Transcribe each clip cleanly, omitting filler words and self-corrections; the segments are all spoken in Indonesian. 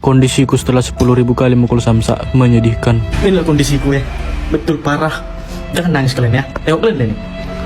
Kondisiku setelah 10.000 kali mukul samsak menyedihkan. Inilah kondisiku ya, betul parah. Jangan nangis kalian ya, tengok kalian ini.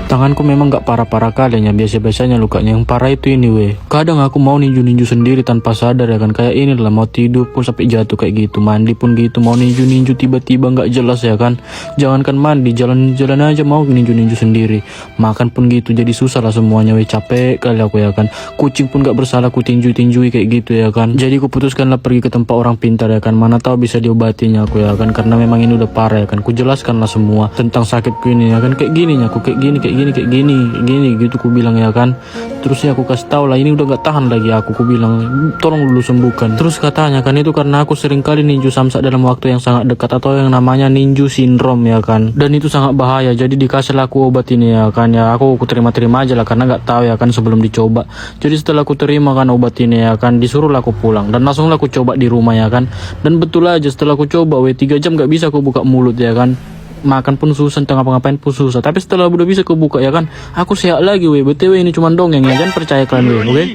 Tanganku memang gak parah-parah kalian ya, biasa-biasanya lukanya. Yang parah itu ini weh. Kadang aku mau ninju-ninju sendiri tanpa sadar ya kan. Kayak ini lah, mau tidur pun sampai jatuh kayak gitu. Mandi pun gitu, mau ninju-ninju tiba-tiba gak jelas ya kan. Jangankan mandi, jalan-jalan aja mau ninju-ninju sendiri. Makan pun gitu, jadi susah lah semuanya weh. Capek kali aku ya kan. Kucing pun gak bersalah ku tinju-tinjui kayak gitu ya kan. Jadi ku putuskanlah pergi ke tempat orang pintar ya kan. Mana tahu bisa diobatinya aku ya kan. Karena memang ini udah parah ya kan. Ku jelaskanlah semua tentang sakitku ini ya kan. Kayak gini aku kayak gini gitu ku bilang ya kan. Terus ya aku kasih tahu lah, ini udah gak tahan lagi aku bilang tolong dulu sembuhkan. Terus katanya kan itu karena aku sering kali ninju samsak dalam waktu yang sangat dekat atau yang namanya ninju syndrome ya kan. Dan itu sangat bahaya, jadi dikasih lah aku obat ini ya kan. Ya aku terima-terima aja lah karena gak tahu ya kan sebelum dicoba. Jadi setelah aku terima kan obat ini ya kan, disuruh lah aku pulang dan langsung lah aku coba di rumah ya kan. Dan betul aja setelah aku coba 3 jam gak bisa aku buka mulut ya kan. Makan pun susah, tengah ngapain pun susah. Tapi setelah udah bisa kebuka ya kan, aku sehat lagi BTW ini cuma dongeng ya kan, percaya kalian oke?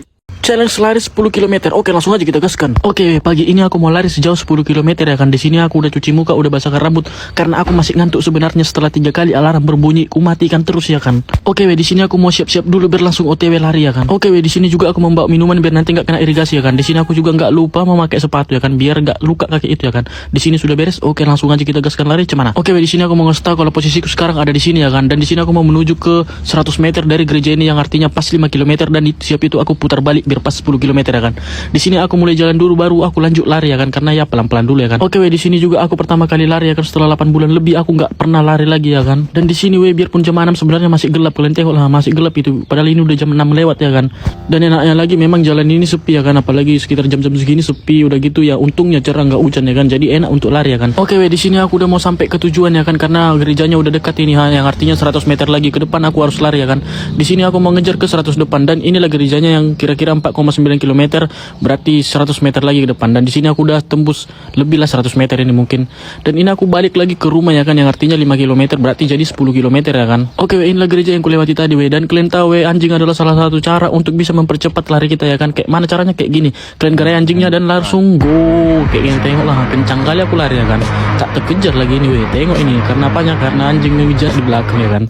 Challenge lari 10 km. Oke, langsung aja kita gaskan. Oke, pagi ini aku mau lari sejauh 10 km ya kan. Di sini aku udah cuci muka, udah basahkan rambut karena aku masih ngantuk sebenarnya. Setelah 3 kali alarm berbunyi, ku matikan terus ya kan. Oke, di sini aku mau siap-siap dulu biar langsung OTW lari ya kan. Oke, di sini juga aku membawa minuman biar nanti nggak kena irigasi ya kan. Di sini aku juga nggak lupa mau pakai sepatu ya kan, biar nggak luka kaki itu ya kan. Di sini sudah beres. Oke, langsung aja kita gaskan lari. Cemana? Oke, di sini aku mau ngasih tahu kalau posisiku sekarang ada di sini ya kan. Dan di sini aku mau menuju ke 100 meter dari gereja ini yang artinya pas 5 km dan siap itu aku putar balik biar pas 10 km ya kan. Di sini aku mulai jalan dulu baru aku lanjut lari ya kan, karena ya pelan-pelan dulu ya kan. Oke di sini juga aku pertama kali lari ya kan, setelah 8 bulan lebih aku nggak pernah lari lagi ya kan. Dan di sini biarpun jam 6 sebenarnya masih gelap, kalian tengok lah masih gelap itu, padahal ini udah jam 6 lewat ya kan. Dan enaknya lagi memang jalan ini sepi ya kan, apalagi sekitar jam-jam segini sepi udah gitu ya, untungnya cerah nggak hujan ya kan, jadi enak untuk lari ya kan. Oke di sini aku udah mau sampai ke tujuan ya kan, karena gerejanya udah dekat ini yang artinya 100 meter lagi ke depan aku harus lari ya kan. Di sini aku mau ngejar ke 100 depan dan inilah gerejanya yang kira-kira 4,9 km, berarti 100 meter lagi ke depan. Dan di sini aku udah tembus lebih lah 100 meter ini mungkin. Dan ini aku balik lagi ke rumah ya kan, yang artinya 5 km, berarti jadi 10 km ya kan. Oke inilah gereja yang kulewati tadi dan kalian tahu anjing adalah salah satu cara untuk bisa mempercepat lari kita ya kan. Kayak mana caranya? Kayak gini, kalian gerai anjingnya dan langsung go kayak gini, tengok lah kencang kali aku lari ya kan, tak terkejar lagi ini tengok ini karena apanya, karena anjing ngejar di belakang ya kan.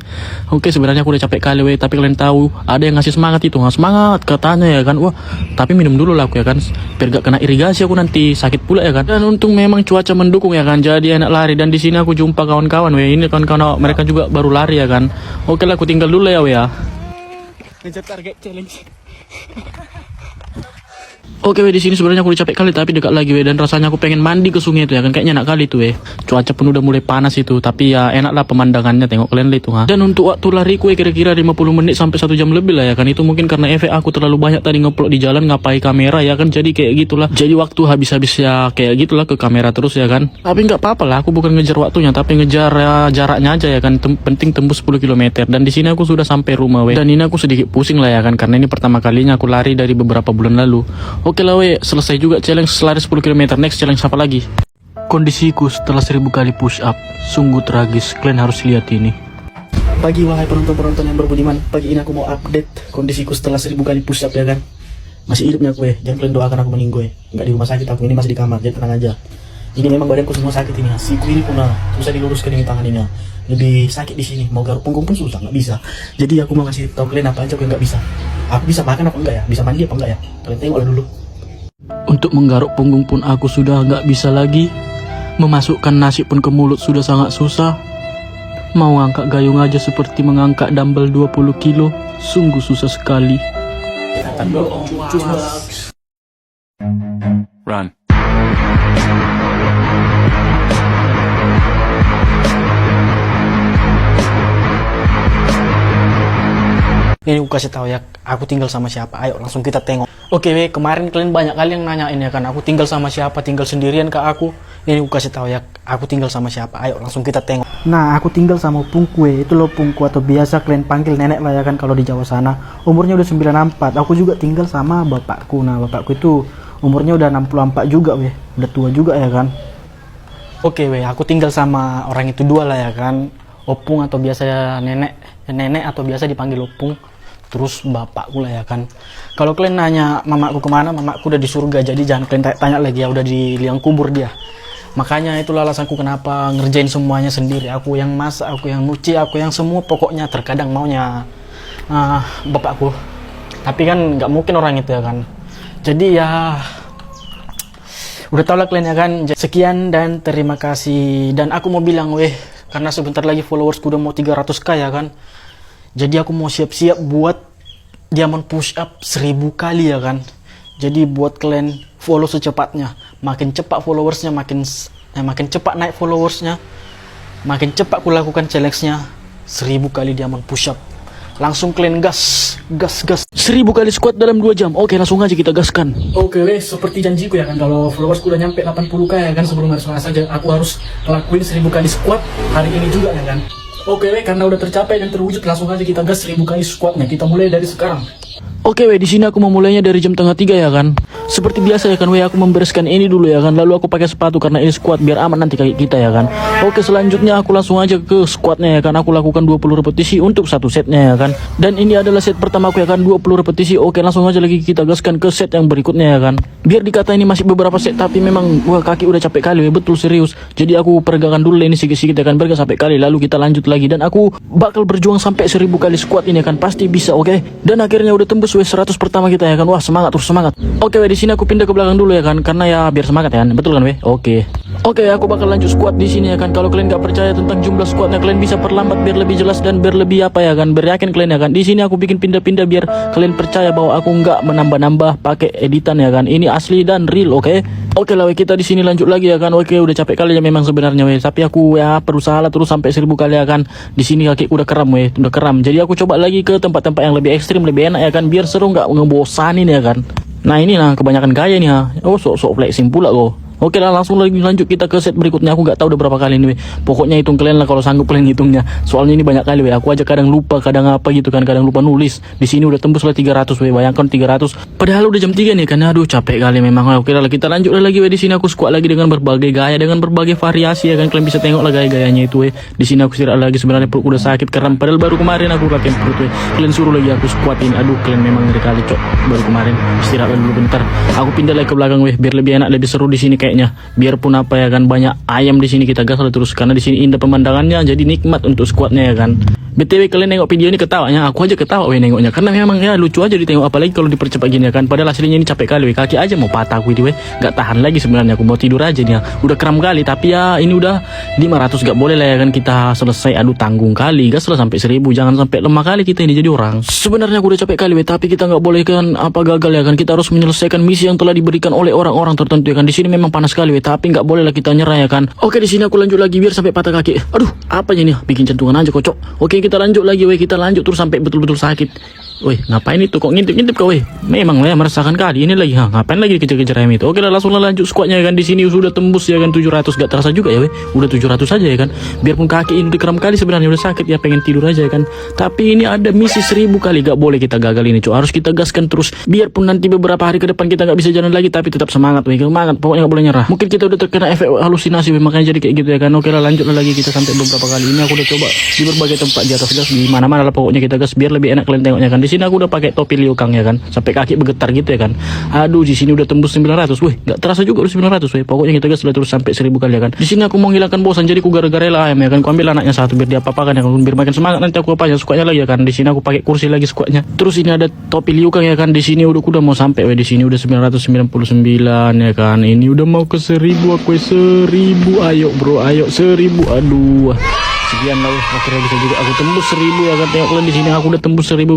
Oke sebenarnya aku udah capek kali tapi kalian tahu ada yang ngasih semangat itu, semangat katanya ya kan. Wah tapi minum dulu lah aku ya kan, biar gak kena irigasi aku nanti sakit pula ya kan. Dan untung memang cuaca mendukung ya kan, jadi enak lari. Dan di sini aku jumpa kawan-kawan ini kawan-kawan mereka juga baru lari ya kan. Oke lah aku tinggal dulu ya ngejar target challenge. Oke di sini sebenarnya aku udah capek kali tapi dekat lagi dan rasanya aku pengen mandi ke sungai itu ya kan, kayaknya enak kali itu cuaca pun udah mulai panas itu, tapi ya enak lah pemandangannya, tengok kalian itu Dan untuk waktu lariku kira-kira 50 menit sampai 1 jam lebih lah ya kan. Itu mungkin karena efek aku terlalu banyak tadi ngeplok di jalan ngapai kamera ya kan, jadi kayak gitulah, jadi waktu habis-habis ya kayak gitulah ke kamera terus ya kan. Tapi nggak apa-apa lah, aku bukan ngejar waktunya tapi ngejar jaraknya aja ya kan, penting tembus 10 km. Dan di sini aku sudah sampai rumah dan ini aku sedikit pusing lah ya kan, karena ini pertama kalinya aku lari dari beberapa bulan lalu. Oke lah selesai juga challenge lari 10 km. Next challenge apa lagi? Kondisiku setelah 1000 kali push up sungguh tragis, kalian harus lihat ini. Pagi wahai penonton-penonton yang berbudiman, pagi ini aku mau update kondisiku setelah 1000 kali push up ya kan. Masih hidupnya aku jangan kalian doakan aku meninggal nggak di rumah sakit, aku ini masih di kamar, jadi tenang aja. Ini memang badanku semua sakit ini, siku ini pun susah diluruskan ini, tangan ini lebih sakit di sini, mau garuk punggung pun susah, nggak bisa. Jadi aku mau kasih tahu kalian apa aja aku nggak bisa. Aku bisa makan apa enggak ya, bisa mandi apa enggak ya, kalian tengok dulu. Untuk menggaruk punggung pun aku sudah nggak bisa lagi. Memasukkan nasi pun ke mulut sudah sangat susah. Mau angkat gayung aja seperti mengangkat dumbbell 20 kilo, sungguh susah sekali. Run. Ini aku kasih tahu ya, aku tinggal sama siapa. Ayo langsung kita tengok. Oke kemarin kalian banyak kali yang nanyain ya kan, aku tinggal sama siapa, tinggal sendirian kak aku. Ini aku kasih tahu ya, aku tinggal sama siapa. Ayo langsung kita tengok. Nah aku tinggal sama Pungku itu loh, Pungku atau biasa kalian panggil nenek lah ya kan kalau di Jawa sana. Umurnya udah 94. Aku juga tinggal sama bapakku. Nah bapakku itu umurnya udah 64 juga udah tua juga ya kan. Oke aku tinggal sama orang itu dua lah ya kan, Opung atau biasa nenek atau biasa dipanggil Opung. terus bapakku lah ya kan. Kalau kalian nanya mamaku kemana, mamaku udah di surga, jadi jangan kalian tanya lagi ya, udah di liang kubur dia. Makanya itulah alasanku kenapa ngerjain semuanya sendiri. Aku yang masak, aku yang nyuci, aku yang semua, pokoknya terkadang maunya bapakku. Tapi kan nggak mungkin orang itu ya kan. Jadi ya udah tau lah kalian ya kan. Sekian dan terima kasih. Dan aku mau bilang karena sebentar lagi followersku udah mau 300k ya kan. Jadi aku mau siap-siap buat diamond push up 1000 kali ya kan. Jadi buat kalian follow secepatnya. Makin cepat followersnya, makin cepat naik followersnya, makin cepat aku lakukan challenge-nya 1000 kali diamond push up. Langsung kalian gas 1000 kali squat dalam 2 jam. Oke, langsung aja kita gaskan. Oke, seperti janjiku ya kan, kalau followersku udah nyampe 80k ya kan, sebelum hari Selasa aku harus ngelakuin 1000 kali squat hari ini juga ya kan. Oke, karena udah tercapai dan terwujud, langsung aja kita gas 1000 kali squatnya. Kita mulai dari sekarang. Oke, di sini aku memulainya dari jam 2:30 ya kan. Seperti biasa ya kan, aku membereskan ini dulu ya kan. Lalu aku pakai sepatu karena ini squat biar aman nanti kaki kita ya kan. Oke, selanjutnya aku langsung aja ke squatnya ya kan. Aku lakukan 20 repetisi untuk satu setnya ya kan. Dan ini adalah set pertama aku ya kan, 20 repetisi. Oke, langsung aja lagi kita gaskan ke set yang berikutnya ya kan. Biar dikata ini masih beberapa set, tapi memang kaki udah capek kali, betul serius. Jadi aku peregangan dulu ini sedikit-sedikit ya kan, biar gak sampai kali. Lalu kita lanjut lagi dan aku bakal berjuang sampai 1000 kali squat ini ya kan. Pasti bisa, oke. Dan akhirnya udah tembus 100 pertama kita ya kan. Wah, semangat terus semangat. Oke, di sini aku pindah ke belakang dulu ya kan, karena ya biar semangat ya kan. Betul kan Oke, aku bakal lanjut squat di sini ya kan. Kalau kalian gak percaya tentang jumlah squatnya, kalian bisa perlambat biar lebih jelas dan biar lebih apa ya kan, biar yakin kalian ya kan. Di sini aku bikin pindah-pindah biar kalian percaya bahwa aku nggak menambah-nambah pakai editan ya kan. Ini asli dan real, oke. Oke lah kita di sini lanjut lagi ya kan. Oke, udah capek kali ya memang sebenarnya tapi aku ya berusaha lah terus sampai 1000 kali ya kan. Di sini kaki udah kram udah kram. Jadi aku coba lagi ke tempat-tempat yang lebih ekstrim, lebih enak ya kan, biar seru nggak ngebosanin ya kan. Nah ini kebanyakan gaya nih sok-sok flexing pula kok. Oke lah, langsung lagi lanjut kita ke set berikutnya. Aku nggak tahu udah berapa kali ini Pokoknya hitung kalian lah kalau sanggup kalian hitungnya. Soalnya ini banyak kali Aku aja kadang lupa, kadang apa gitu kan, kadang lupa nulis. Di sini udah tembus lah 300 Bayangkan 300. Padahal udah jam 3 nih kan. Aduh capek kali memang. Oke lah kita lanjut lagi Di sini aku squat lagi dengan berbagai gaya, dengan berbagai variasi ya kan. Kalian bisa tengok lah gaya-gayanya itu Di sini aku istirahat lagi, sebenarnya perut udah sakit kram. Padahal baru kemarin aku latihan perut Kalian suruh lagi aku squatin. Aduh kalian memang ngeri kali cok. Baru kemarin istirahat dulu bentar. Aku pindah lagi ke belakang biar lebih enak, lebih seru di sini kayaknya. Biarpun apa ya kan, banyak ayam di sini, kita gas terus karena di sini indah pemandangannya, jadi nikmat untuk squatnya ya kan. BTW kalian nengok video ini ketawanya, aku aja ketawa nengoknya karena memang ya lucu aja ditengok, apalagi kalau dipercepat gini ya kan. Padahal aslinya ini capek kali kaki aja mau patah aku itu nggak tahan lagi sebenarnya, aku mau tidur aja nih udah kram kali. Tapi ya ini udah 500, gak boleh lah ya kan kita selesai. Aduh tanggung kali, gas lah sampai 1000, jangan sampai lemah kali kita ini jadi orang. Sebenarnya aku udah capek kali tapi kita nggak boleh kan gagal ya kan. Kita harus menyelesaikan misi yang telah diberikan oleh orang-orang tertentu ya kan. Di sini memang panas kali tapi nggak boleh lah kita nyerah ya kan. Oke, di sini aku lanjut lagi biar sampai patah kaki. Aduh apanya nih, bikin jantungan aja kocok. Oke kita lanjut lagi kita lanjut terus sampai betul-betul sakit. Ngapain itu kok ngintip-ngintip kau memang merasakan kali ini lagi ngapain lagi kejar-kejar ayam itu. Oke lah langsung lanjut squatnya ya kan. Di sini sudah tembus ya kan 700, gak terasa juga ya udah 700 aja ya kan. Biarpun kaki ini dikeram kali sebenarnya udah sakit ya, pengen tidur aja ya kan. Tapi ini ada misi 1000 kali, gak boleh kita gagal ini harus kita gaskan terus. Biarpun nanti beberapa hari ke depan kita gak bisa jalan lagi, tapi tetap semangat semangat, pokoknya gak boleh nyerah. Mungkin kita udah terkena efek halusinasi makanya jadi kayak gitu ya kan. Oke lah lanjut lagi kita sampai beberapa kali. Ini aku udah coba di berbagai tempat di atas gas, di mana-mana lah pokoknya kita gas biar lebih enak kalian tengoknya kan. Di sini aku udah pakai topi liukang ya kan, sampai kaki bergetar gitu ya kan. Aduh di sini udah tembus 900 nggak terasa juga udah 900 pokoknya kita gas terus sampai 1000 kali ya kan. Di sini aku mau menghilangkan bosan, jadi aku gara-gara lah ayam ya kan. Aku ambil anaknya satu biar dia apa-apakan ya kan, biar makin semangat nanti aku apa ya squatnya lagi ya kan. Di sini aku pakai kursi lagi squatnya. Terus ini ada topi liukang ya kan. Di sini udah mau sampai di sini udah 999 ya kan. Ini udah mau ke 1000 aku 1000. Ayo bro, ayo 1000. Aduh sekian lah akhirnya bisa juga aku tembus 1000 ya kan. Tengok kalian di sini aku udah tembus 1000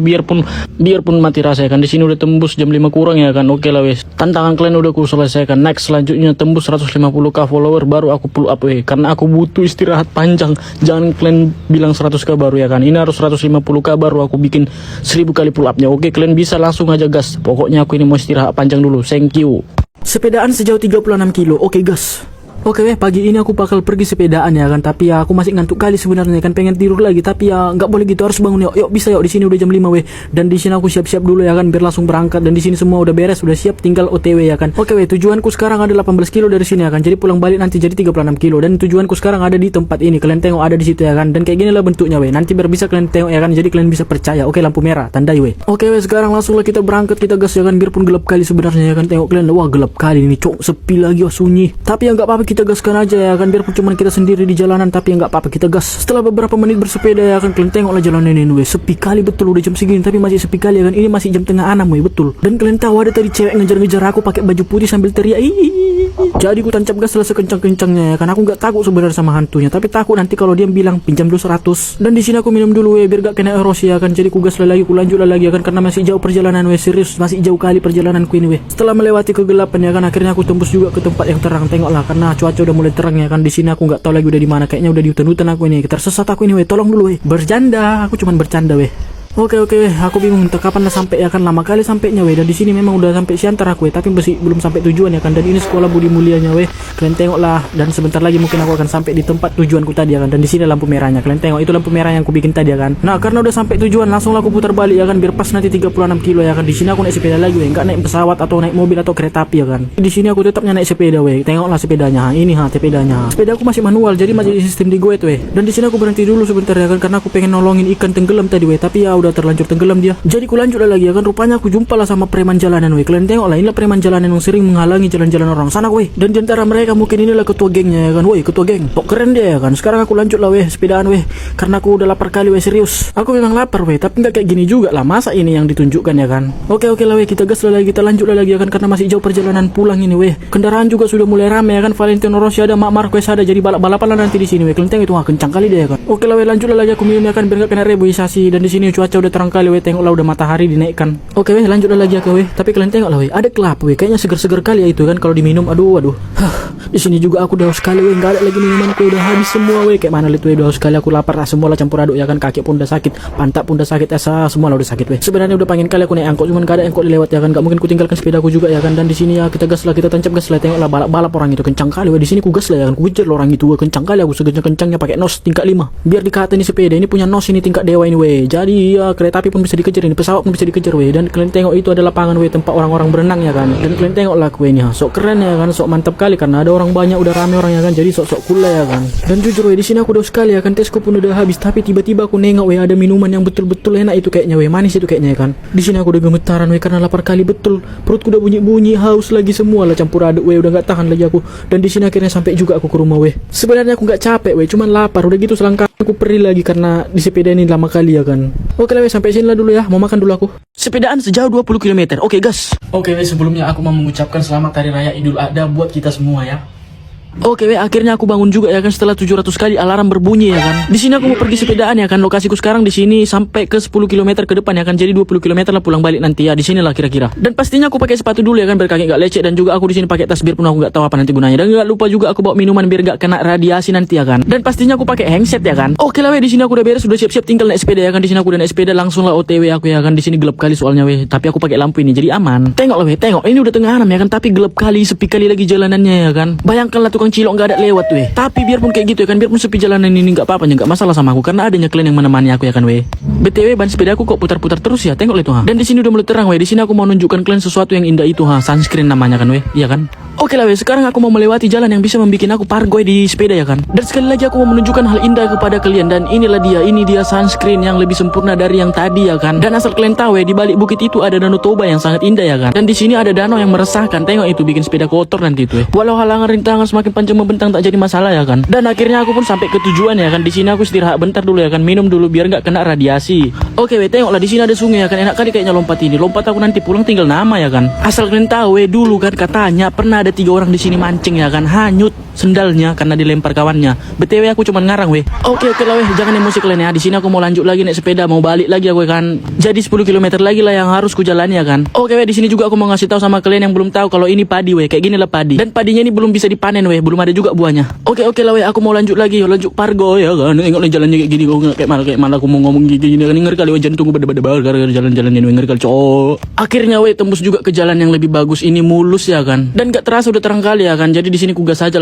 biarpun mati rasa ya kan. Di sini udah tembus jam 5 kurang ya kan. Oke lah tantangan kalian udah aku selesaikan. Next selanjutnya tembus 150k follower baru aku pull up karena aku butuh istirahat panjang. Jangan kalian bilang 100k baru ya kan. Ini harus 150k baru aku bikin 1000 kali pull upnya. Oke kalian bisa langsung aja gas. Pokoknya aku ini mau istirahat panjang dulu. Thank you. Sepedaan sejauh 36 kilo. Oke gas. Oke weh, pagi ini aku bakal pergi sepedaan ya kan, tapi ya aku masih ngantuk kali sebenarnya kan, pengen tidur lagi, tapi ya nggak boleh gitu, harus bangun yuk. Yuk bisa yuk, di sini udah jam 5 weh. Dan di sini aku siap-siap dulu ya kan, biar langsung berangkat. Dan di sini semua udah beres, udah siap, tinggal OTW ya kan. Oke weh, tujuanku sekarang ada 18 kilo dari sini ya kan. Jadi pulang balik nanti jadi 36 kilo. Dan tujuanku sekarang ada di tempat ini. Kalian tengok ada di situ ya kan. Dan kayak gini lah bentuknya weh. Nanti biar bisa kalian tengok ya kan. Jadi kalian bisa percaya. Oke, lampu merah, tandai weh. Oke weh, sekarang langsung lah kita berangkat, kita gas ya kan. Biarpun gelap kali sebenarnya ya kan. Tengok kalian, wah gelap kali ini, cok, sepi lagi, wah sunyi. Tapi ya nggak apa-apa, kita gaskan aja ya kan, biarpun cuma kita sendiri di jalanan, tapi ya nggak apa-apa, kita gas. Setelah beberapa menit bersepeda ya kan, kalian tengoklah jalanan ini weh, sepi kali betul, udah jam segini tapi masih sepi kali ya kan. Ini masih jam tengah 6 weh, betul. Dan kalian tahu ada tadi cewek ngejar-ngejar aku pakai baju putih sambil teriak. Jadi ku tancap gas lah sekencang-kencangnya ya kan. Aku nggak takut sebenarnya sama hantunya, tapi takut nanti kalau dia bilang pinjam dulu 100. Dan di sini aku minum dulu weh, biar gak kena erosi ya kan. Jadi ku gas lagi, ku lanjut lagi ya kan, karena masih jauh perjalanan weh, serius masih jauh kali perjalananku ini weh. Setelah melewati kegelapan ya kan, akhirnya aku tembus juga ke tempat yang terang. Tengoklah, karena cuaca udah mulai terang ya kan. Di sini aku nggak tahu lagi udah di mana, kayaknya udah di hutan-hutan aku ini. Tersesat aku ini weh, tolong dulu weh. Bercanda, aku cuman bercanda weh. Oke, aku bingung entah kapan lah sampai ya kan, lama kali sampainya weh. Dan di sini memang udah sampai Siantar aku tapi masih belum sampai tujuan ya kan. Dan ini sekolah Budi Mulianya weh. Kalian tengoklah, dan sebentar lagi mungkin aku akan sampai di tempat tujuanku tadi ya kan. Dan di sini lampu merahnya. Kalian tengok, itu lampu merah yang aku bikin tadi ya kan. Nah, karena udah sampai tujuan, langsung aku putar balik ya kan, biar pas nanti 36 kilo ya kan. Di sini aku naik sepeda lagi weh, enggak naik pesawat atau naik mobil atau kereta api ya kan. Di sini aku tetapnya naik sepeda weh. Tengoklah sepedanya. Ini sepedanya. Sepeda aku masih manual, jadi masih sistem di gue weh. Dan di sini aku berhenti dulu sebentar ya kan, karena aku pengen nolongin ikan tenggelam tadi weh, tapi ya udah terlanjur tenggelam dia. Jadi ku lanjut lagi ya kan, rupanya aku jumpa lah sama preman jalanan weh. Kalian tengok lah, inilah preman jalanan yang sering menghalangi jalan-jalan orang sana weh. Dan di antara mereka mungkin inilah ketua gengnya ya kan. Woi, ketua geng, kok keren dia ya kan. Sekarang aku lanjut lah weh, sepedaan weh, karena aku udah lapar kali weh, serius. Aku memang lapar weh, tapi nggak kayak gini juga lah, masa ini yang ditunjukkan ya kan. Oke lah weh, kita gas lah lagi, kita lanjut lah lagi ya kan, karena masih jauh perjalanan pulang ini weh. Kendaraan juga sudah mulai ramai ya kan. Valentino Rossi ada, Marc Marquez ada, jadi balap-balapan lah nanti di sini weh. Kalian tengok itu, wah kencang kali dia ya kan. Oke lah weh, lanjut lah lagi aku minum ya kan, biar nggak kena reboisasi. Dan di sini cuaca udah terang kali weh, tengoklah udah matahari dinaikkan. Oke weh, lanjut lagi ya weh. Tapi kalian tengok lah weh, ada kelapa weh, kayaknya seger-seger kali ya itu kan kalau diminum. Aduh. Di sini juga aku udah haus sekali weh, nggak ada lagi minumanku, udah habis semua weh. Kayak mana itu weh, udah haus sekali, aku lapar lah, semua lah campur aduk ya kan. Kaki pun udah sakit, pantat pun udah sakit, semua lah udah sakit weh. Sebenarnya udah pengen kali aku naik angkot, cuman gak ada angkot lewat ya kan, gak mungkin ku tinggalkan sepedaku juga ya kan. Dan di sini ya kita gas lah, kita tancap gas lah. Tengoklah balap-balap orang itu kencang kali weh. Di sini ku gas lah ya kan, ku kejar orang itu weh, kencang kali. Aku sekencang-kencangnya pakai nos tingkat 5, biar dikata ini sepeda ini punya nos ini tingkat dewa ini weh. Jadi ya kereta api pun bisa dikejar ini, pesawat pun bisa dikejar weh. Dan kalian tengok itu ada lapangan weh, tempat orang-orang berenang ya kan. Dan kalian tengok lah kue ini, sok keren ya kan, sok mantap kali, karena ada orang banyak, udah rame orang ya kan, jadi sok-sok cool ya kan. Dan jujur weh, di sini aku udah sekali ya kan, tesku pun udah habis, tapi tiba-tiba aku nengok weh, ada minuman yang betul-betul enak itu kayaknya weh, manis itu kayaknya ya kan. Di sini aku udah gemetaran weh, karena lapar kali betul, perutku udah bunyi-bunyi, haus lagi, semua lah campur aduk weh, udah nggak tahan lagi aku. Dan di sini akhirnya sampai juga aku ke rumah weh. Sebenarnya aku nggak capek weh, cuman lapar, udah gitu selangkah aku perih lagi karena di sepeda ini lama kali ya kan. Oke lah weh, sampai sini lah dulu ya, mau makan dulu aku. Sepedaan sejauh 20 km. Oke gas. Oke weh, sebelumnya aku mau mengucapkan selamat Hari Raya Idul Adha buat kita semua ya. Oke weh, akhirnya aku bangun juga ya kan, setelah 700 kali alarm berbunyi ya kan. Di sini aku mau pergi sepedaan ya kan. Lokasiku sekarang di sini sampai ke 10 km ke depan ya kan. Jadi 20 km lah pulang balik nanti ya, di sini lah kira-kira. Dan pastinya aku pakai sepatu dulu ya kan, biar kaki enggak lecet. Dan juga aku di sini pakai tas, biar pun aku enggak tahu apa nanti gunanya. Dan enggak lupa juga aku bawa minuman biar enggak kena radiasi nanti ya kan. Dan pastinya aku pakai handset ya kan. Oke lah weh, di sini aku udah beres, sudah siap-siap, tinggal naik sepeda ya kan. Di sini aku udah naik sepeda, langsung lah OTW aku ya kan. Di sini gelap kali soalnya weh, tapi aku pakai lampu ini jadi aman. Tengok lah weh, tengok. Ini udah tengah 6 ya kan, tapi gelap kali, sepi kali lagi jalanannya ya kan. Bayangkanlah tukang cilok enggak ada lewat weh. Tapi biarpun kayak gitu ya kan, biarpun sepi jalanan ini nggak apa-apa, nggak masalah sama aku, karena adanya kalian yang menemani aku ya kan weh. BTW ban sepeda aku kok putar-putar terus ya, tengok itu ha. Dan di sini udah mulai terang weh. Di sini aku mau nunjukkan kalian sesuatu yang indah itu ha, sunscreen namanya kan weh, iya kan. Oke lah weh, sekarang aku mau melewati jalan yang bisa membuat aku pargoy di sepeda ya kan. Dan sekali lagi aku mau menunjukkan hal indah kepada kalian. Dan inilah dia, ini dia sunscreen yang lebih sempurna dari yang tadi ya kan. Dan asal kalian tahu ya, di balik bukit itu ada Danau Toba yang sangat indah ya kan. Dan di sini ada danau yang meresahkan, tengok itu, bikin sepeda kotor nanti itu ya. Walau halangan rintangan semakin panjang membentang tak jadi masalah ya kan. Dan akhirnya aku pun sampai ke tujuan ya kan. Di sini aku istirahat bentar dulu ya kan, minum dulu biar nggak kena radiasi. Oke weh, tengoklah di sini ada sungai ya kan, enak kali kayaknya lompat ini. Lompat aku nanti pulang tinggal nama ya kan. Asal kalian tahu weh, dulu kan katanya pernah ada 3 orang di sini mancing ya kan, hanyut sendalnya karena dilempar kawannya. BTW aku cuman ngarang weh. Oke lah weh, jangan emosi kalian ya. Di sini aku mau lanjut lagi naik sepeda, mau balik lagi aku kan. Jadi 10 km lagi lah yang harus ku jalani ya kan. Oke weh, di sini juga aku mau ngasih tahu sama kalian yang belum tahu kalau ini padi weh, kayak gini lah padi. Dan padinya ini belum bisa dipanen weh, belum ada juga buahnya. Oke lah weh, aku mau lanjut lagi, lanjut pargo ya kan. Tengok jalannya kayak gini, kok kayak malah aku mau ngomong gini kan, ngeri kali weh, jantung beda-beda gara-gara jalan-jalan ini ngeri kali cowok. Akhirnya weh tembus juga ke jalan yang lebih bagus ini, mulus ya kan. Dan gak terasa udah terang kali ya kan. Jadi di sini ku gas aja lah.